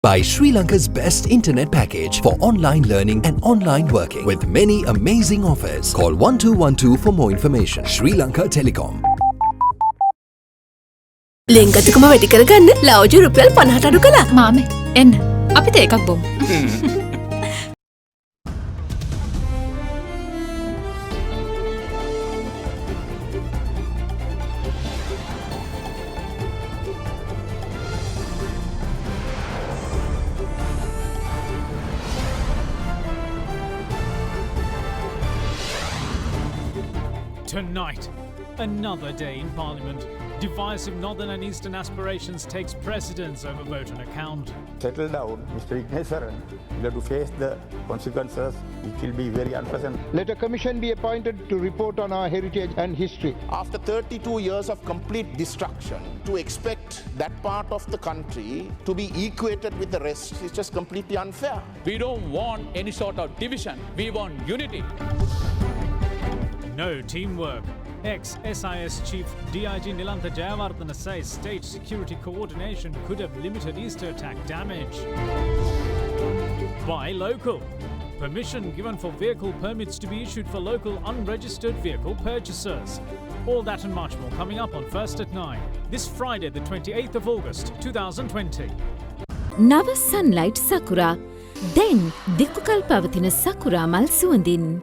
Buy Sri Lanka's best internet package for online learning and online working with many amazing offers. Call 1212 for more information. Sri Lanka Telecom. ලෙන්ගතුකම වැඩි කරගන්න ලව්ජු රුපියල් 50ට අඩු කළා. මාමේ එන්න අපිට එකක් බොමු. Tonight, another day in Parliament. Divisive northern and eastern aspirations takes precedence over vote on account. Settle down, Mr. Ignesaran. You have to face the consequences, which will be very unpleasant. Let a commission be appointed to report on our heritage and history. After 32 years of complete destruction, to expect that part of the country to be equated with the rest is just completely unfair. We don't want any sort of division. We want unity. No teamwork. Ex-SIS Chief DIG Nilantha Jayawardena says state security coordination could have limited Easter attack damage. Buy local. Permission given for vehicle permits to be issued for local unregistered vehicle purchasers. All that and much more coming up on First at 9, this Friday the 28th of August 2020. නව sunlight sakura. Then දිකුකල් පවතින sakura මල් සුවඳින්.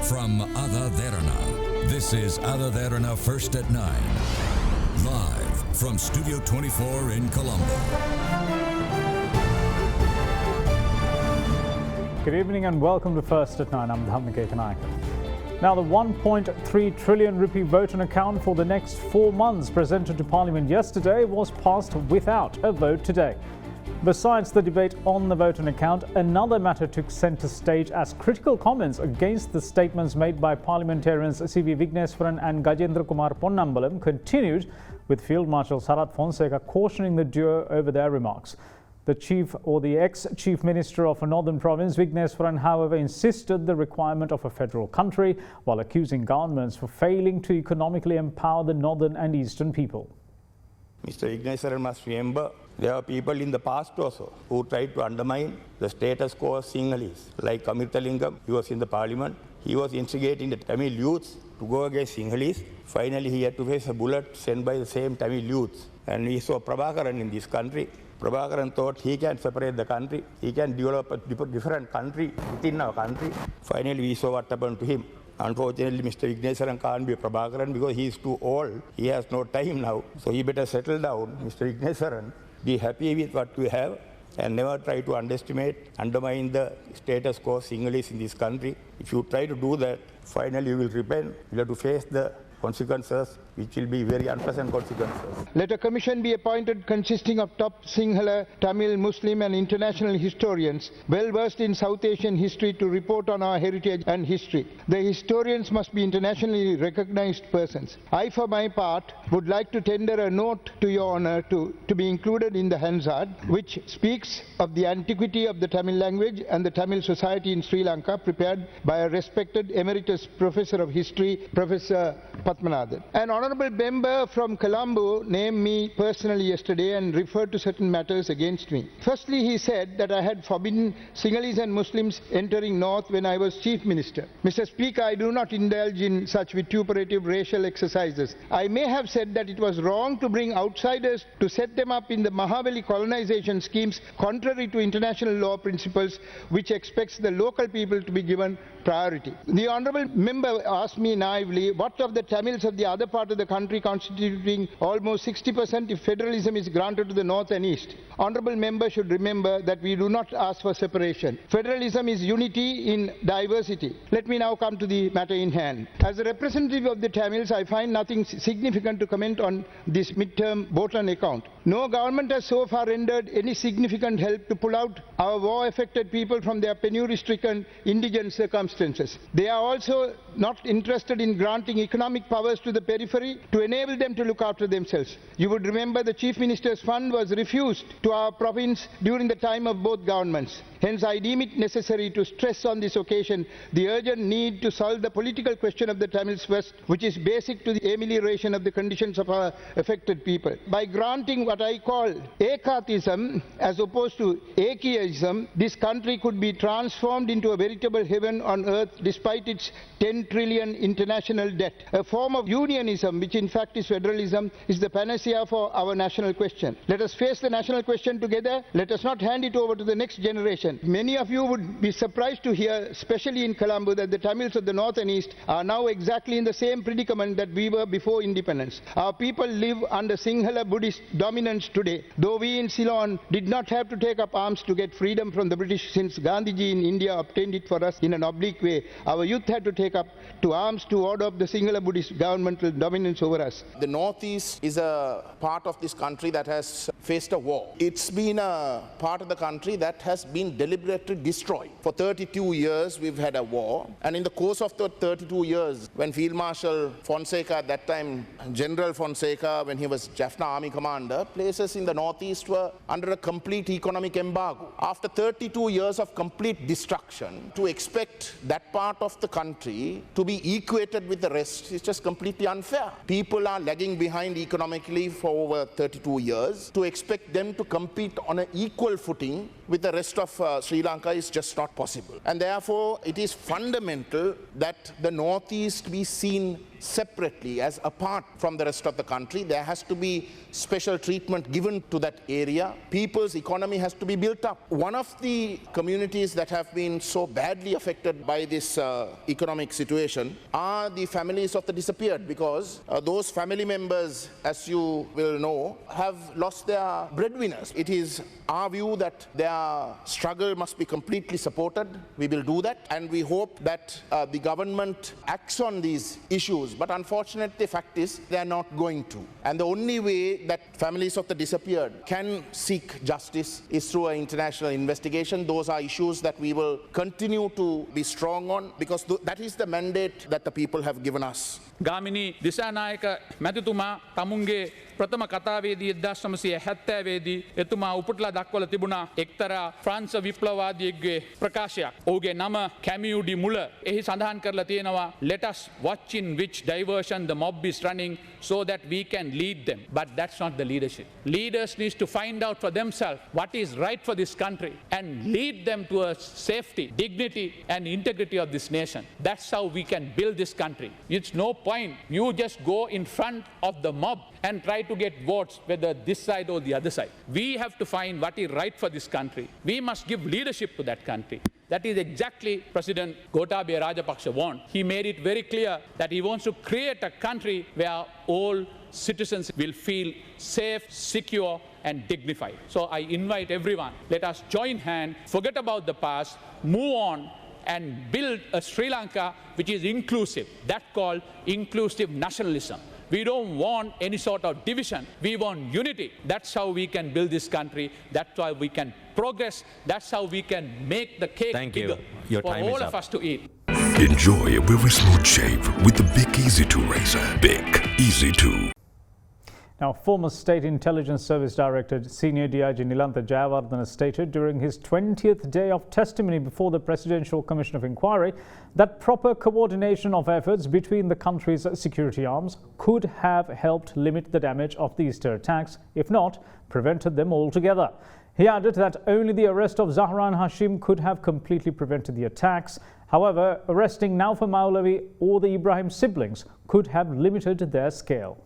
From AdaDerana, this is AdaDerana First at 9. Live from Studio 24 in Colombo. Good evening and welcome to First at 9. I'm Dhamma Kanayaka. Now, the 1.3 trillion rupee vote on account for the next 4 months presented to Parliament yesterday was passed without a vote today. Besides the debate on the vote on account, another matter took centre stage as critical comments against the statements made by parliamentarians C.V. Vigneswaran and Gajendra Kumar Ponnambalam continued, with Field Marshal Sarath Fonseca cautioning the duo over their remarks. The chief or the ex-chief minister of a northern province, Vigneswaran, however, insisted the requirement of a federal country while accusing governments for failing to economically empower the northern and eastern people. Mr. Ignesaran must remember, there are people in the past also who tried to undermine the status quo of Sinhalese. Like Amirthalingam, he was in the parliament. He was instigating the Tamil youths to go against Sinhalese. Finally, he had to face a bullet sent by the same Tamil youths. And we saw Prabhakaran in this country. Prabhakaran thought he can separate the country. He can develop a different country within our country. Finally, we saw what happened to him. Unfortunately, Mr. Ignesaran can't be a Prabhakaran because he is too old. He has no time now. So he better settle down, Mr. Ignesaran. Be happy with what you have and never try to undermine the status quo of Sinhalese in this country. If you try to do that, finally you will repent. You have to face the consequences, which will be very unpleasant consequences. Let a commission be appointed consisting of top Sinhala, Tamil, Muslim and international historians well versed in South Asian history to report on our heritage and history. The historians must be internationally recognized persons. I, for my part, would like to tender a note to your honour to be included in the Hansard, which speaks of the antiquity of the Tamil language and the Tamil society in Sri Lanka, prepared by a respected emeritus professor of history, Professor Padmanathan. An honourable member from Colombo named me personally yesterday and referred to certain matters against me. Firstly, he said that I had forbidden Sinhalese and Muslims entering North when I was Chief Minister. Mr. Speaker, I do not indulge in such vituperative racial exercises. I may have said that it was wrong to bring outsiders to set them up in the Mahaveli colonization schemes contrary to international law principles, which expects the local people to be given priority. The honourable member asked me naively, what of the Tamils of the other part of the country constituting almost 60% if federalism is granted to the north and east? Honourable member should remember that we do not ask for separation. Federalism is unity in diversity. Let me now come to the matter in hand. As a representative of the Tamils, I find nothing significant to comment on this mid-term vote on account. No government has so far rendered any significant help to pull out our war-affected people from their penury-stricken indigent circumstances. They are also not interested in granting economic economic powers to the periphery to enable them to look after themselves. You would remember the Chief Minister's Fund was refused to our province during the time of both governments. Hence, I deem it necessary to stress on this occasion the urgent need to solve the political question of the Tamils first, which is basic to the amelioration of the conditions of our affected people. By granting what I call Ekathism as opposed to Ekiyism, this country could be transformed into a veritable heaven on earth despite its 10 trillion international debt. A form of unionism, which in fact is federalism, is the panacea for our national question. Let us face the national question together. Let us not hand it over to the next generation. Many of you would be surprised to hear, especially in Colombo, that the Tamils of the north and east are now exactly in the same predicament that we were before independence. Our people live under Sinhala Buddhist dominance today. Though we in Ceylon did not have to take up arms to get freedom from the British, since Gandhiji in India obtained it for us in an oblique way, our youth had to take up to arms to ward off the Sinhala Buddhist governmental dominance over us. The Northeast is a part of this country that has faced a war. It's been a part of the country that has been deliberately destroyed. For 32 years we've had a war, and in the course of the 32 years, when Field Marshal Fonseca, at that time General Fonseca, when he was Jaffna Army Commander, places in the Northeast were under a complete economic embargo. After 32 years of complete destruction, to expect that part of the country to be equated with the rest is just completely unfair. People are lagging behind economically for over 32 years. To expect them to compete on an equal footing with the rest of Sri Lanka is just not possible. And therefore, it is fundamental that the Northeast be seen separately, as apart from the rest of the country. There has to be special treatment given to that area. People's economy has to be built up. One of the communities that have been so badly affected by this economic situation are the families of the disappeared, because those family members, as you will know, have lost their breadwinners. It is our view that their struggle must be completely supported. We will do that, and we hope that the government acts on these issues. But unfortunately, the fact is they are not going to. And the only way that families of the disappeared can seek justice is through an international investigation. Those are issues that we will continue to be strong on, because that is the mandate that the people have given us. Gamini Dissanayake මැතිතුමා තමුන්ගේ ප්‍රථම කතාවේදී 1970 දී එතුමා උපුටලා දක්වලා තිබුණා එක්තරා France විප්ලවවාදියෙක්ගේ ප්‍රකාශයක්. ඔහුගේ නම කැමියු ඩි මුල. එහි සඳහන් කරලා තියෙනවා, let us watch in which diversion the mob is running so that we can lead them. But that's not the leadership. Leaders need to find out for themselves what is right for this country and lead them to a safety, dignity and integrity of this nation. That's how we can build this country. It's no point you just go in front of the mob and try to get votes, whether this side or the other side. We have to find what is right for this country. We must give leadership to that country. That is exactly President Gotabaya Rajapaksa wants. He made it very clear that he wants to create a country where all citizens will feel safe, secure and dignified. So I invite everyone, let us join hands, forget about the past, move on and build a Sri Lanka which is inclusive. That's called inclusive nationalism. We don't want any sort of division. We want unity. That's how we can build this country. That's how we can progress. That's how we can make the cake bigger for all of us to eat. Enjoy a very smooth shave with the Bic Easy 2 razor. Bic Easy 2. Now, former State Intelligence Service Director Senior DIG Nilantha Jayawardena stated during his 20th day of testimony before the Presidential Commission of Inquiry that proper coordination of efforts between the country's security arms could have helped limit the damage of the Easter attacks, if not prevented them altogether. He added that only the arrest of Zahran Hashim could have completely prevented the attacks. However, arresting Naufal Maulavi or the Ibrahim siblings could have limited their scale.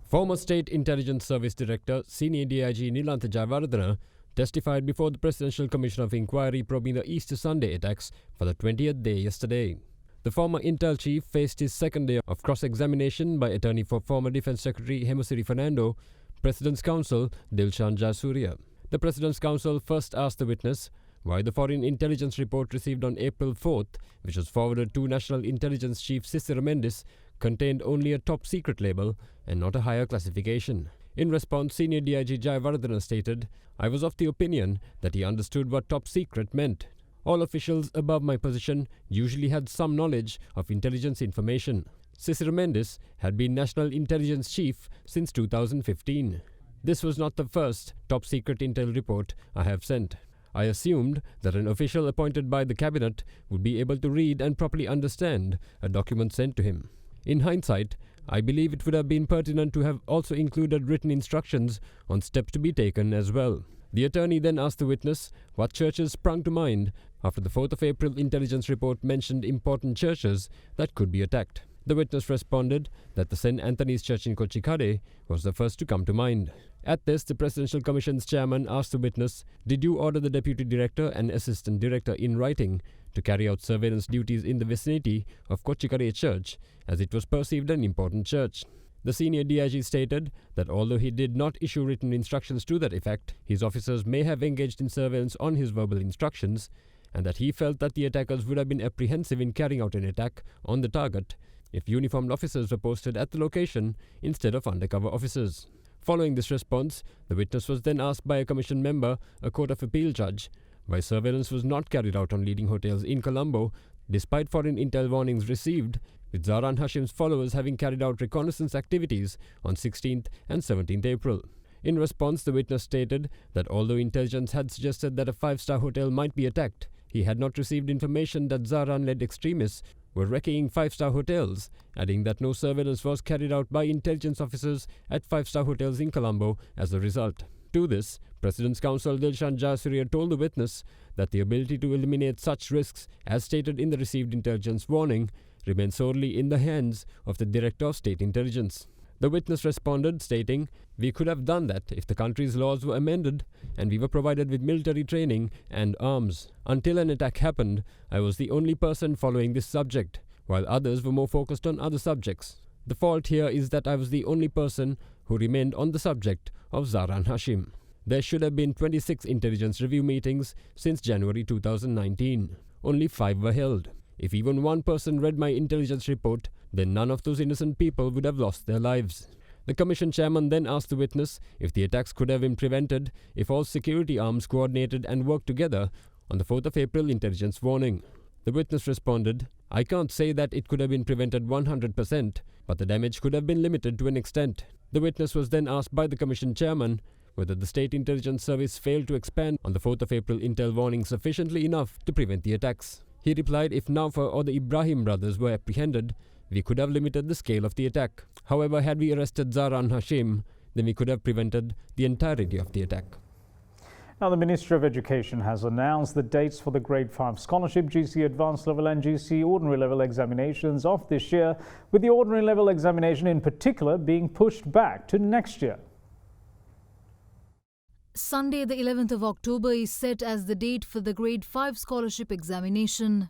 Former State Intelligence Service Director Senior DIG Nilantha Jayawardena testified before the Presidential Commission of Inquiry probing the Easter Sunday attacks for the 20th day yesterday. The former Intel chief faced his second day of cross-examination by attorney for former Defence Secretary Hemasiri Fernando, President's Counsel Dilshan Jayasuriya. The President's Counsel first asked the witness why the foreign intelligence report received on April 4th, which was forwarded to National Intelligence Chief Cicero Mendes, contained only a top secret label and not a higher classification. In response, Senior DIG Jayawardena stated, "I was of the opinion that he understood what top secret meant. All officials above my position usually had some knowledge of intelligence information. Cicero Mendes had been National Intelligence Chief since 2015. This was not the first top-secret intel report I have sent. I assumed that an official appointed by the cabinet would be able to read and properly understand a document sent to him. In hindsight, I believe it would have been pertinent to have also included written instructions on steps to be taken as well. The attorney then asked the witness what churches sprung to mind after the 4th of April intelligence report mentioned important churches that could be attacked. The witness responded that the St. Anthony's Church in Kochikade was the first to come to mind. At this, the Presidential Commission's chairman asked the witness, "Did you order the deputy director and assistant director in writing to carry out surveillance duties in the vicinity of Kochikade Church, as it was perceived an important church?" The senior DIG stated that although he did not issue written instructions to that effect, his officers may have engaged in surveillance on his verbal instructions, and that he felt that the attackers would have been apprehensive in carrying out an attack on the target if uniformed officers were posted at the location instead of undercover officers. Following this response, the witness was then asked by a commission member, a Court of Appeal judge, why surveillance was not carried out on leading hotels in Colombo despite foreign intel warnings received, with Zahran Hashim's followers having carried out reconnaissance activities on 16th and 17th April. In response, the witness stated that although intelligence had suggested that a 5-star hotel might be attacked, he had not received information that Zahran-led extremists were wrecking 5-star hotels, adding that no surveillance was carried out by intelligence officers at 5-star hotels in Colombo as a result. To this, President's counsel Dilshan Jayasuriya told the witness that the ability to eliminate such risks, as stated in the received intelligence warning, remains solely in the hands of the Director of State Intelligence. The witness responded, stating, "We could have done that if the country's laws were amended and we were provided with military training and arms. Until an attack happened, I was the only person following this subject, while others were more focused on other subjects. The fault here is that I was the only person who remained on the subject of Zahran Hashim." There should have been 26 intelligence review meetings since January 2019. Only 5 were held. If even one person read my intelligence report, then none of those innocent people would have lost their lives. The commission chairman then asked the witness if the attacks could have been prevented if all security arms coordinated and worked together on the 4th of April intelligence warning. The witness responded, "I can't say that it could have been prevented 100%, but the damage could have been limited to an extent." The witness was then asked by the commission chairman whether the State Intelligence Service failed to expand on the 4th of April intel warning sufficiently enough to prevent the attacks. He replied if Naufar or the Ibrahim brothers were apprehended, we could have limited the scale of the attack. However, had we arrested Zahran Hashim, then we could have prevented the entirety of the attack. Now, the Ministry of Education has announced the dates for the Grade 5 Scholarship, GC Advanced Level and GC Ordinary Level examinations of this year, with the Ordinary Level examination in particular being pushed back to next year. Sunday, the 11th of October is set as the date for the Grade 5 Scholarship examination.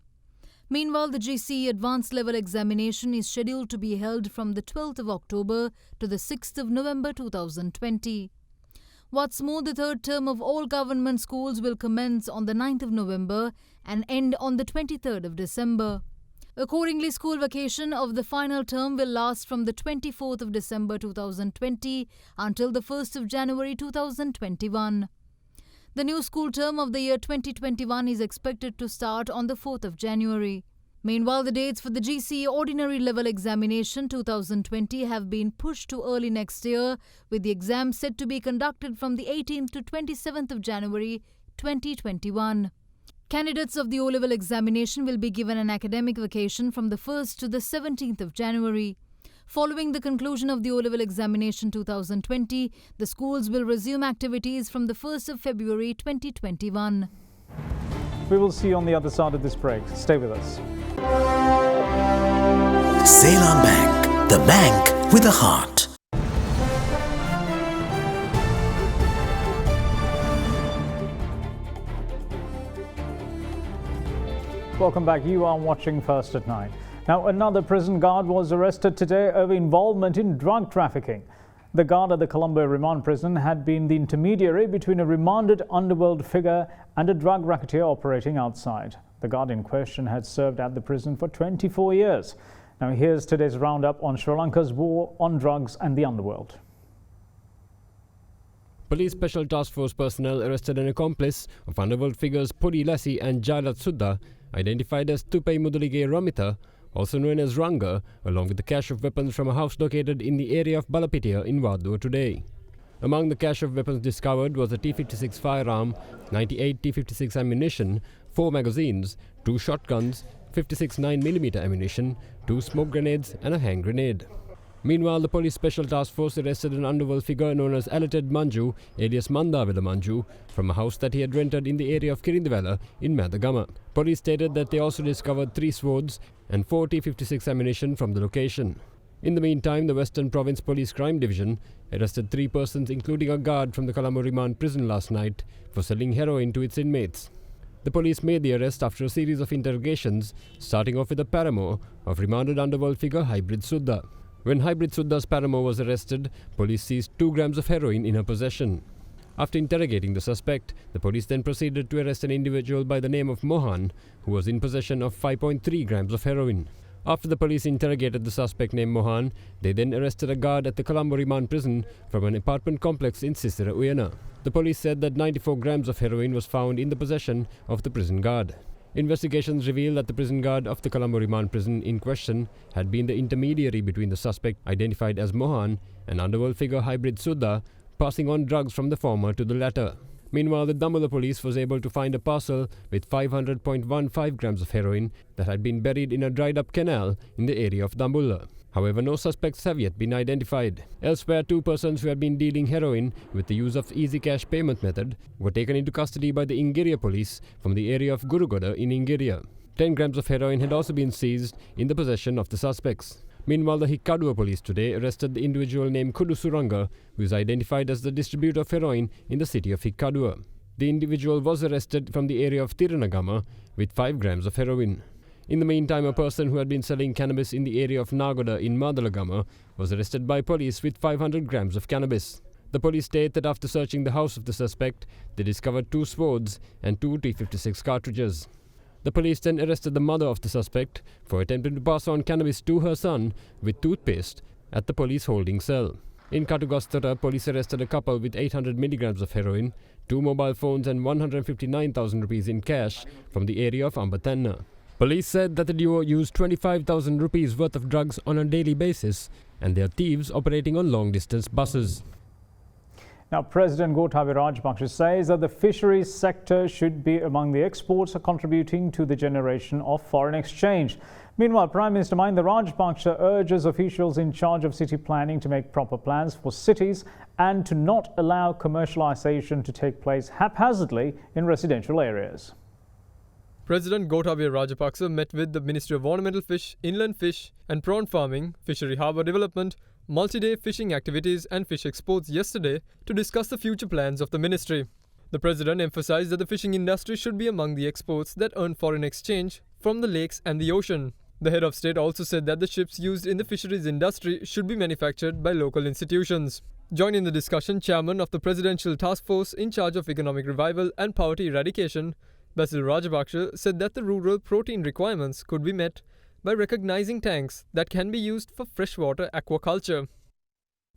Meanwhile, the GCE Advanced Level examination is scheduled to be held from the 12th of October to the 6th of November 2020. What's more, the third term of all government schools will commence on the 9th of November and end on the 23rd of December. Accordingly, school vacation of the final term will last from the 24th of December 2020 until the 1st of January 2021. The new school term of the year 2021 is expected to start on the 4th of January. Meanwhile, the dates for the GCE Ordinary Level Examination 2020 have been pushed to early next year, with the exam set to be conducted from the 18th to 27th of January 2021. Candidates of the O-Level examination will be given an academic vacation from the 1st to the 17th of January. Following the conclusion of the O-Level examination 2020, the schools will resume activities from the 1st of February 2021. We will see you on the other side of this break. Stay with us. Ceylon Bank, the bank with a heart. Welcome back. You are watching First at 9. Now, another prison guard was arrested today over involvement in drug trafficking. The guard at the Colombo remand prison had been the intermediary between a remanded underworld figure and a drug racketeer operating outside. The guard in question had served at the prison for 24 years. Now, here's today's roundup on Sri Lanka's war on drugs and the underworld. Police Special Task Force personnel arrested an accomplice of underworld figures Puri Lassi and Jalat Sudha, identified as Tupai Mudulige Romita, also known as Ranga, along with the cache of weapons from a house located in the area of Balapitiya in Wadua today. Among the cache of weapons discovered was a T-56 firearm, 98 T-56 ammunition, 4 magazines, 2 shotguns, 56 9mm ammunition, 2 smoke grenades and a hand grenade. Meanwhile, the police special task force arrested an underworld figure known as Alated Manju, alias Mandavela Manju, from a house that he had rented in the area of Kirindivela in Madagama. Police stated that they also discovered 3 swords and 4 T-56 ammunition from the location. In the meantime, the Western Province Police Crime Division arrested 3 persons, including a guard from the Colombo Remand Prison last night, for selling heroin to its inmates. The police made the arrest after a series of interrogations, starting off with a paramour of remanded underworld figure Hybrid Suddha. When Hybrid Suddha's paramour was arrested, police seized 2 grams of heroin in her possession. After interrogating the suspect, the police then proceeded to arrest an individual by the name of Mohan, who was in possession of 5.3 grams of heroin. After the police interrogated the suspect named Mohan, they then arrested a guard at the Colombo Remand Prison from an apartment complex in Sisira Uyana. The police said that 94 grams of heroin was found in the possession of the prison guard. Investigations revealed that the prison guard of the Colombo Remand Prison in question had been the intermediary between the suspect, identified as Mohan, and underworld figure Hybrid Suddha, passing on drugs from the former to the latter. Meanwhile, the Dambulla police was able to find a parcel with 500.15 grams of heroin that had been buried in a dried-up canal in the area of Dambulla. However, no suspects have yet been identified. Elsewhere, 2 persons who had been dealing heroin with the use of easy cash payment method were taken into custody by the Ingiriya police from the area of Gurugoda in Ingiriya. 10 grams of heroin had also been seized in the possession of the suspects. Meanwhile, the Hikkadua police today arrested the individual named Kudu Suranga, who is identified as the distributor of heroin in the city of Hikkadua. The individual was arrested from the area of Tiranagama with 5 grams of heroin. In the meantime, a person who had been selling cannabis in the area of Nagoda in Madalagama was arrested by police with 500 grams of cannabis. The police state that after searching the house of the suspect, they discovered 2 swords and 2 T-56 cartridges. The police then arrested the mother of the suspect for attempting to pass on cannabis to her son with toothpaste at the police holding cell. In Katugastara, police arrested a couple with 800 milligrams of heroin, 2 mobile phones and 159,000 rupees in cash from the area of Ambatanna. Police said that the duo used 25,000 rupees worth of drugs on a daily basis, and they are thieves operating on long-distance buses. Now, President Gotabaya Rajapaksa says that the fisheries sector should be among the exports contributing to the generation of foreign exchange. Meanwhile, Prime Minister Mahinda Rajapaksa urges officials in charge of city planning to make proper plans for cities and to not allow commercialisation to take place haphazardly in residential areas. President Gotabaya Rajapaksa met with the Ministry of Ornamental Fish, Inland Fish and Prawn Farming, Fishery Harbour Development, multi-day fishing activities and fish exports yesterday to discuss the future plans of the ministry. The President emphasised that the fishing industry should be among the exports that earn foreign exchange from the lakes and the ocean. The head of state also said that the ships used in the fisheries industry should be manufactured by local institutions. Joining the discussion, Chairman of the Presidential Task Force in charge of Economic Revival and Poverty Eradication, Basil Rajapaksa, said that the rural protein requirements could be met by recognising tanks that can be used for freshwater aquaculture.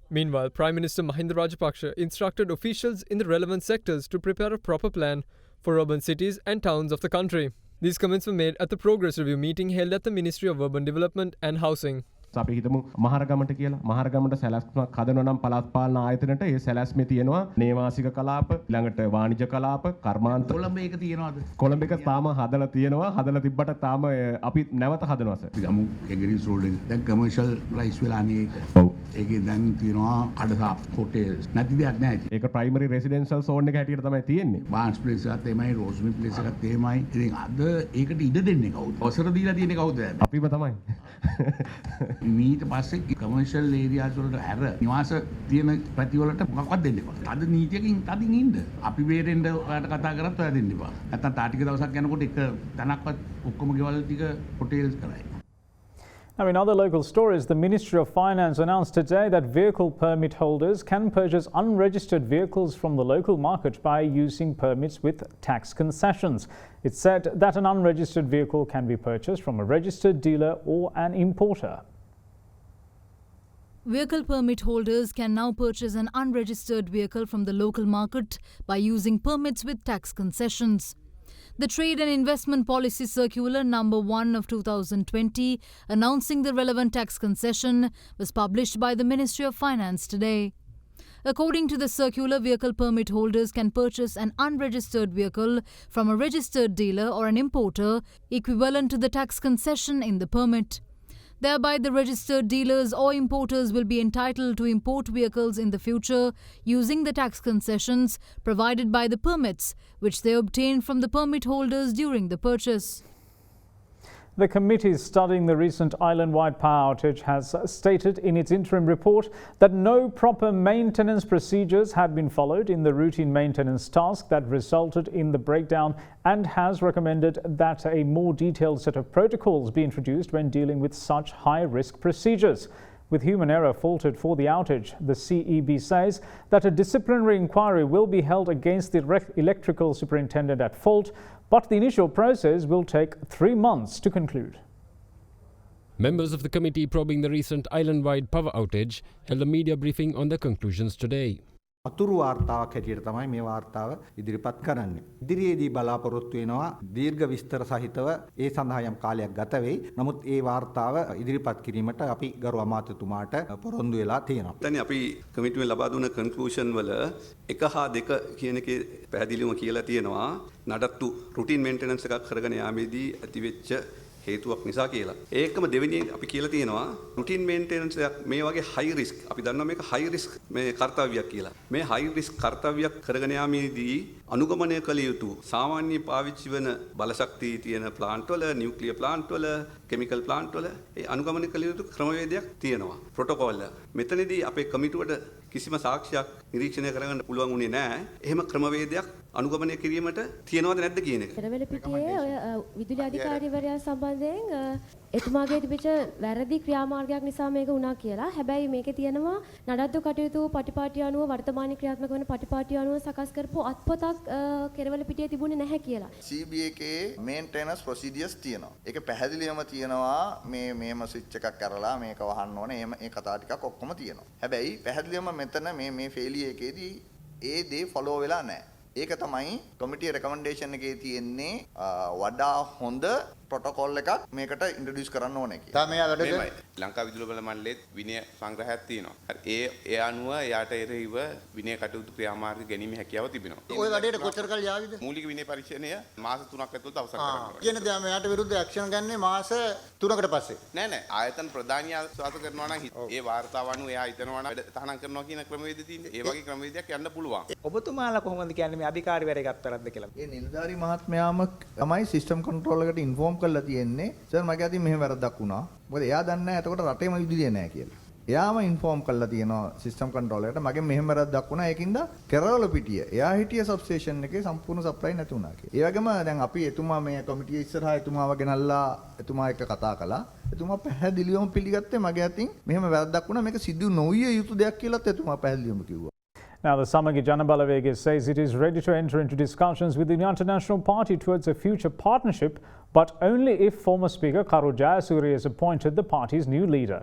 Meanwhile, Prime Minister Mahinda Rajapaksa instructed officials in the relevant sectors to prepare a proper plan for urban cities and towns of the country. These comments were made at the Progress Review meeting held at the Ministry of Urban Development and Housing. අපි හිතමු මහරගමට කියලා මහරගමට සැලැස්මක් හදනවා නම් පළාත් පාලන ආයතනයට ඒ සැලැස්මේ තියෙනවා නේවාසික කලාප ඊළඟට වාණිජ කලාප කර්මාන්ත කොළඹ එක තියෙනවද කොළඹ එක තාම හදලා තියෙනවා හදලා තිබ්බට තාම අපි නැවත හදනවා සර් ගමු එගරිස් රෝඩ් එක දැන් කමර්ෂල් රයිස් වෙලා නේ ඔව් ඒකේ දැන් තියෙනවා අඩසාප් හොටෙල්ස් නැති දෙයක් නැහැ ඒක ප්‍රයිමරි රෙසිඩෙන්ෂල් සෝන් එක හැටියට තමයි තියෙන්නේ බාන්ස් ප්ලේස් එකත් එමයයි රෝස්මි ප්ලේස් එකත් එමයයි ඉතින් අද ඒකට ඉඩ දෙන්නේ කවුද ඔසර දීලා තියෙන්නේ කවුද අපිම තමයි මීට පස්සේ කමර්ෂල් ඒරියාස් වලට හැර නිවාස තියෙන පැතිවලට මොකක්වත් දෙන්න එපා. අද නීතියකින් තදින් ඉන්න. අපි වේරෙන්න ඔයාලට කතා කරත් ඔයා දෙන්න එපා. නැත්තම් තා ටික දවසක් යනකොට එක තනක්වත් ඔක්කොම ගෙවල් ටික හොටෙල්ස් කරයි. Now, in other local stories, the Ministry of Finance announced today that vehicle permit holders can purchase unregistered vehicles from the local market by using permits with tax concessions. It said that an unregistered vehicle can be purchased from a registered dealer or an importer. Vehicle permit holders can now purchase an unregistered vehicle from the local market by using permits with tax concessions. The Trade and Investment Policy Circular number 1 of 2020, announcing the relevant tax concession, was published by the Ministry of Finance today. According to the circular, vehicle permit holders can purchase an unregistered vehicle from a registered dealer or an importer equivalent to the tax concession in the permit. Thereby, the registered dealers or importers will be entitled to import vehicles in the future using the tax concessions provided by the permits, which they obtain from the permit holders during the purchase. The committee studying the recent island-wide power outage has stated in its interim report that no proper maintenance procedures had been followed in the routine maintenance task that resulted in the breakdown, and has recommended that a more detailed set of protocols be introduced when dealing with such high-risk procedures. With human error faulted for the outage, the CEB says that a disciplinary inquiry will be held against the electrical superintendent at fault, but the initial process will take 3 months to conclude. Members of the committee probing the recent island-wide power outage held a media briefing on the conclusions today. අතුරු වාර්තාවක් හැටියට තමයි මේ වාර්තාව ඉදිරිපත් කරන්නේ. ඉදිරියේදී බලාපොරොත්තු වෙනවා දීර්ඝ විස්තර සහිතව ඒ සඳහා යම් කාලයක් ගත වෙයි. නමුත් ඒ වාර්තාව ඉදිරිපත් කිරීමට අපි ගරු අමාත්‍යතුමාට පොරොන්දු වෙලා තියෙනවා. දැන් අපි කමිටුවෙන් ලබා දුන්න කන්ක්ලූෂන් වල 1 හා 2 කියන එකේ පැහැදිලිවම කියලා තියෙනවා නඩත්තු රුටින් මේන්ටනන්ස් එකක් කරගෙන යාමේදී ඇතිවෙච්ච හේතුවක් නිසා කියලා. ඒකම දෙවෙනි අපි කියලා තියෙනවා රුටින් මේන්ටනන්ස් එකක් මේ වගේ හයි රිස්ක් අපි දන්නවා මේක හයි රිස්ක් මේ කාර්යයක් කියලා. මේ හයි රිස්ක් කාර්යයක් කරගෙන යාමේදී අනුගමනය කළ යුතු සාමාන්‍ය පාවිච්චි වෙන බලශක්තිය තියෙන ප්ලාන්ට් වල නියුක්ලියර් ප්ලාන්ට් වල කෙමිකල් ප්ලාන්ට් වල ඒ අනුගමනය කළ යුතු ක්‍රමවේදයක් තියෙනවා. ප්‍රොටෝකෝල් එක. මෙතනදී අපේ කමිටුවට කිසිම සාක්ෂියක් නිරීක්ෂණය කරගන්න පුළුවන් වුණේ නැහැ. එහෙම ක්‍රමවේදයක් අනුගමනය කිරීමට තියෙනවද නැද්ද කියන එක. පෙරවල පිටියේ ඔය විදුලි අධිකාරිවරයා සම්බන්ධයෙන් එතුමාගේ තිබිච්ච වැරදි ක්‍රියාමාර්ගයක් නිසා මේක වුණා කියලා. හැබැයි මේකේ තියෙනවා නඩත්තු කටයුතු පටිපාටි අනුව වර්තමානයේ ක්‍රියාත්මක වන පටිපාටි අනුව සකස් කරපු අත්පොතක් කෙරවල පිටියේ තිබුණේ නැහැ කියලා. CBA එකේ මේන්ටෙනන්ස් ප්‍රොසීඩියර්ස් තියෙනවා. ඒක පැහැදිලිවම තියෙනවා මේම ස්විච් එකක් කරලා මේක වහන්න ඕනේ. මේ කතා ටිකක් ඔක්කොම තියෙනවා. හැබැයි පැහැදිලිවම මෙතන මේ ෆේලියර් එකේදී ඒ දේ ෆලෝ වෙලා නැහැ. ඒක තමයි කමිටියේ රෙකමෙන්ඩේෂන් එකේ තියෙන්නේ වඩා හොඳ ප්‍රොටෝකෝල් එකක් මේකට ඉන්ට්‍රොඩියුස් කරන්න ඕනේ කියලා. තමයි මේමයි ලංකා විදුලි බල මණ්ඩලෙත් විනය සංග්‍රහයක් තියෙනවා. ඒ අනුව යාට එරෙහිව විනය කටයුතු ක්‍රියාමාර්ග ගැනීම හැකියාව තිබෙනවා. ඔය වැඩේට කොච්චර කල් යාවිද? මූලික විනය පරීක්ෂණය මාස 3ක් ඇතුළත අවසන් කරනවා. කියන දේ මෙයාට විරුද්ධ ඇක්ෂන් ගන්නේ මාස 3කට පස්සේ. නෑ ආයතන ප්‍රධානිය ආශ්වාස කරනවා නම් ඒ වාර්තාව අනුව එයා හිතනවා නම් තහනම් කරනවා කියන ක්‍රමවේද තියෙන්නේ. ඒ වගේ ක්‍රමවේදයක් යන්න පුළුවන්. ඔබතුමාලා කොහොමද කියන්නේ මේ අධිකාරිවරයෙක් අත්තරක්ද කියලා? ඒ නිලධාරි මහත්මයාම තමයි සිස්ටම් කන්ට්‍රෝල් එකට ඉන්ෆෝම් කරලා තියෙන්නේ. සර් මගේ අතින් මෙහෙම වැරද්දක් වුණා. මොකද එයා දන්නේ නැහැ එතකොට රටේම විදුලිය නැහැ කියලා. එයාම ඉන්ෆෝම් කරලා තියෙනවා සිස්ටම් කන්ට්‍රෝල් එකට මගෙන් මෙහෙම වැරද්දක් වුණා. ඒකින්ද කෙරවල පිටිය. එයා හිටිය සබ්ස්ටේෂන් එකේ සම්පූර්ණ සප්ලයි නැති වුණා කියලා. ඒ වගේම දැන් අපි එතුමා මේ කමිටිය ඉස්සරහා එතුමාව ගෙනල්ලා එතුමා එක්ක කතා කළා. එතුමා පැහැදිලිවම පිළිගත්තේ මගේ අතින් මෙහෙම වැරද්දක් වුණා. මේක සිදු නොවිය යුතු දෙයක් කියලාත් එතුමා පැහැදිලිවම කිව්වා. Now, the Samagi Janabalawege says it is ready to enter into discussions with the United National Party towards a future partnership, but only if former Speaker Karu Jayasuriya is appointed the party's new leader.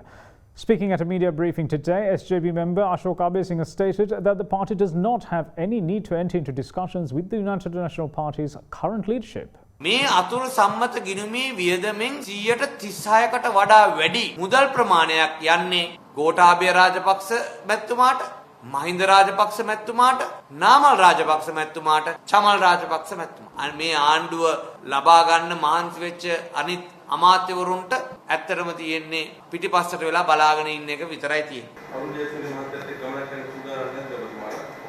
Speaking at a media briefing today, SJB member Ashok Abesinghe stated that the party does not have any need to enter into discussions with the United National Party's current leadership. මේ අතුරු සම්මත ගිණුමේ වියදමෙන් 136කට වඩා වැඩි මුදල් ප්‍රමාණයක් යන්නේ ගෝඨාභය රාජපක්ෂ මැතිතුමාට, මහින්ද රාජපක්ෂ මැතිතුමාට, නාමල් රාජපක්ෂ මැතිතුමාට, චමල් රාජපක්ෂ මැතිතුමා. මේ ආණ්ඩුව ලබා ගන්න මහන්සි වෙච්ච අනිත් අමාත්‍යවරුන්ට ඇත්තටම තියෙන්නේ පිටිපස්සට වෙලා බලාගෙන ඉන්න එක විතරයි තියෙන්නේ.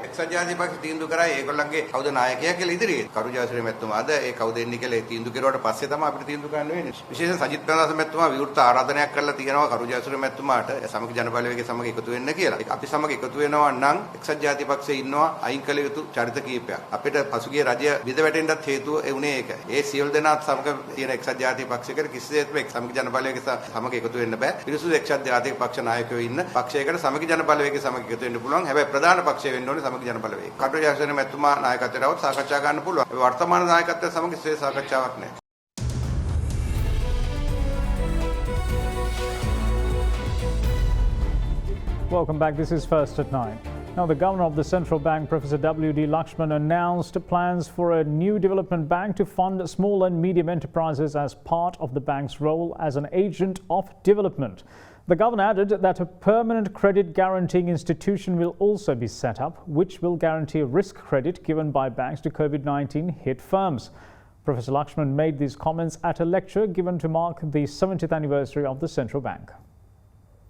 එක්සත් ජාතිපක්ෂ තීන්දුව කරා ඒගොල්ලන්ගේ කවුද නායකයා කියලා ඉදිරියේ. කරු ජයශ්‍රී මැතිතුමාද ඒ කවුද එන්නේ කියලා තීන්දුව කෙරුවාට පස්සේ තමයි අපිට තීන්දුව ගන්න වෙන්නේ. විශේෂයෙන් සජිත් ප්‍රේමදාස මැතිතුමා විවෘත ආරාධනයක් කරලා තියෙනවා කරු ජයශ්‍රී මැතිතුමාට සමගි ජනබලවේගයේ සමග එකතු වෙන්න කියලා. අපි සමග එකතු වෙනවා නම් එක්සත් ජාතිපක්ෂයේ ඉන්නවා අයින් කළ යුතු චරිත කීපයක්. අපිට පසුගිය රජය විද වැටෙන්නත් හේතුව ඒ උනේ ඒකයි. ඒ සියලු දෙනාත් සමග තියෙන එක්සත් ජාතිපක්ෂයකට කිසිසේත්ම සමගි ජනබලවේගයේ සමග එකතු වෙන්න බෑ. පිරිසුදු එක්සත් ජාතිපක්ෂ නායකයෝ ඉන්න පක්ෂයකට සමගි ජනබලවේගයේ සමග එකතු වෙන්න පුළුවන්. හැබැයි ප්‍රධාන පක්ෂය වෙන්න ඕනේ සමගි ජනබලවේගය. කටු ජයශ්‍රී මැතිතුමා නායකත්වයට සාකච්ඡා ගන්න පුළුවන්. වර්තමාන නායකත්වය සමග විශේෂ සාකච්ඡාවක් නැහැ. Welcome back. This is First at 9. Now, the governor of the central bank, Professor W.D. Lakshman, announced plans for a new development bank to fund small and medium enterprises as part of the bank's role as an agent of development. The governor added that a permanent credit guaranteeing institution will also be set up, which will guarantee risk credit given by banks to COVID-19 hit firms. Professor Lakshman made these comments at a lecture given to mark the 70th anniversary of the central bank.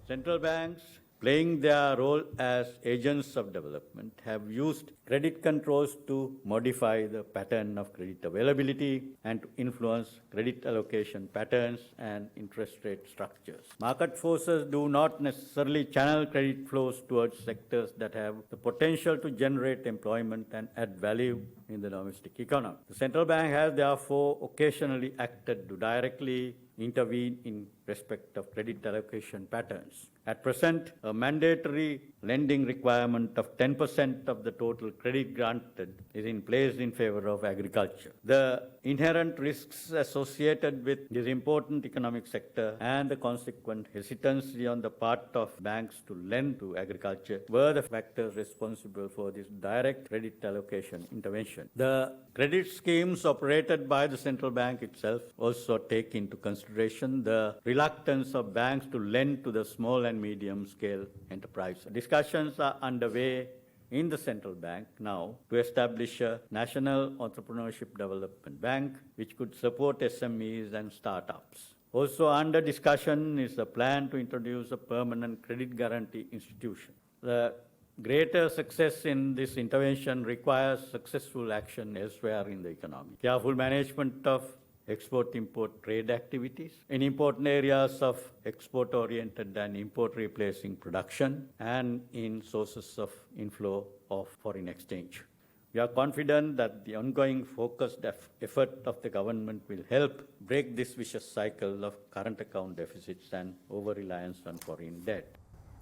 Central banks, playing their role as agents of development, have used credit controls to modify the pattern of credit availability and to influence credit allocation patterns and interest rate structures. Market forces do not necessarily channel credit flows towards sectors that have the potential to generate employment and add value in the domestic economy. The central bank has therefore occasionally acted to directly intervene in respect of credit allocation patterns. At present, a mandatory lending requirement of 10% of the total credit granted is in place in favor of agriculture. The inherent risks associated with this important economic sector and the consequent hesitancy on the part of banks to lend to agriculture were the factors responsible for this direct credit allocation intervention. The credit schemes operated by the central bank itself also take into consideration the reluctance of banks to lend to the small and medium-scale enterprises. Discussions are underway in the central bank now to establish a national entrepreneurship development bank which could support SMEs and startups. Also under discussion is a plan to introduce a permanent credit guarantee institution. The greater success in this intervention requires successful action elsewhere in the economy. Careful management of export-import trade activities in important areas of export-oriented and import-replacing production and in sources of inflow of foreign exchange. We are confident that the ongoing focused effort of the government will help break this vicious cycle of current account deficits and over-reliance on foreign debt.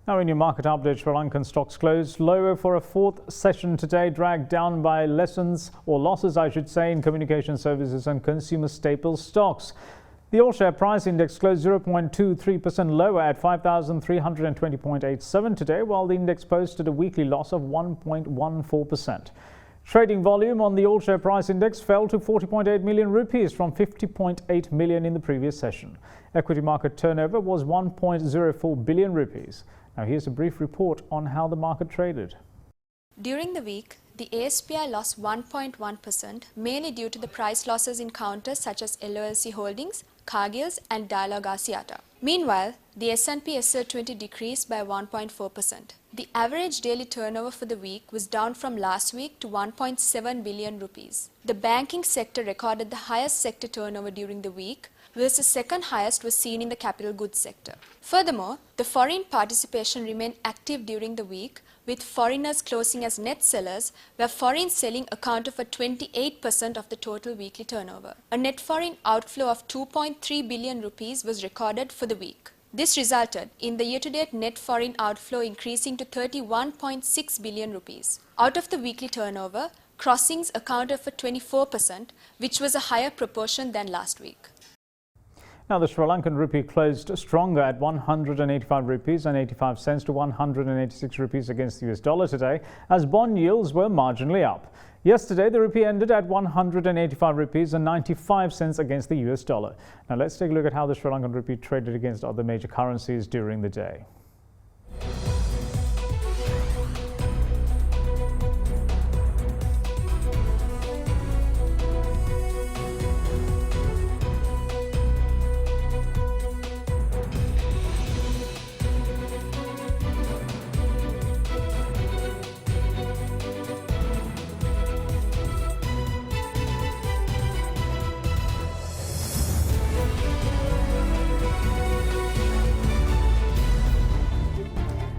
Now, in your market update, Sri Lankan stocks closed lower for a fourth session today, dragged down by losses, in communication services and consumer staple stocks. The all-share price index closed 0.23% lower at 5,320.87 today, while the index posted a weekly loss of 1.14%. Trading volume on the all-share price index fell to 40.8 million rupees from 50.8 million in the previous session. Equity market turnover was 1.04 billion rupees. Now here's a brief report on how the market traded. During the week, the ASPI lost 1.1%, mainly due to the price losses in counters such as LOLC Holdings, Cargills and Dialog Asiata. Meanwhile, the S&P SL20 decreased by 1.4%. The average daily turnover for the week was down from last week to 1.7 billion rupees. The banking sector recorded the highest sector turnover during the week, whilst the second highest was seen in the capital goods sector. Furthermore, the foreign participation remained active during the week, with foreigners closing as net sellers, where foreign selling accounted for 28% of the total weekly turnover. A net foreign outflow of 2.3 billion rupees was recorded for the week. This resulted in the year-to-date net foreign outflow increasing to 31.6 billion rupees. Out of the weekly turnover, crossings accounted for 24%, which was a higher proportion than last week. Now, the Sri Lankan rupee closed stronger at 185 rupees and 85 cents to 186 rupees against the US dollar today, as bond yields were marginally up. Yesterday, the rupee ended at 185 rupees and 95 cents against the US dollar. Now, let's take a look at how the Sri Lankan rupee traded against other major currencies during the day.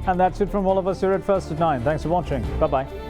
And that's it from all of us here at First at 9. Thanks for watching. Bye-bye.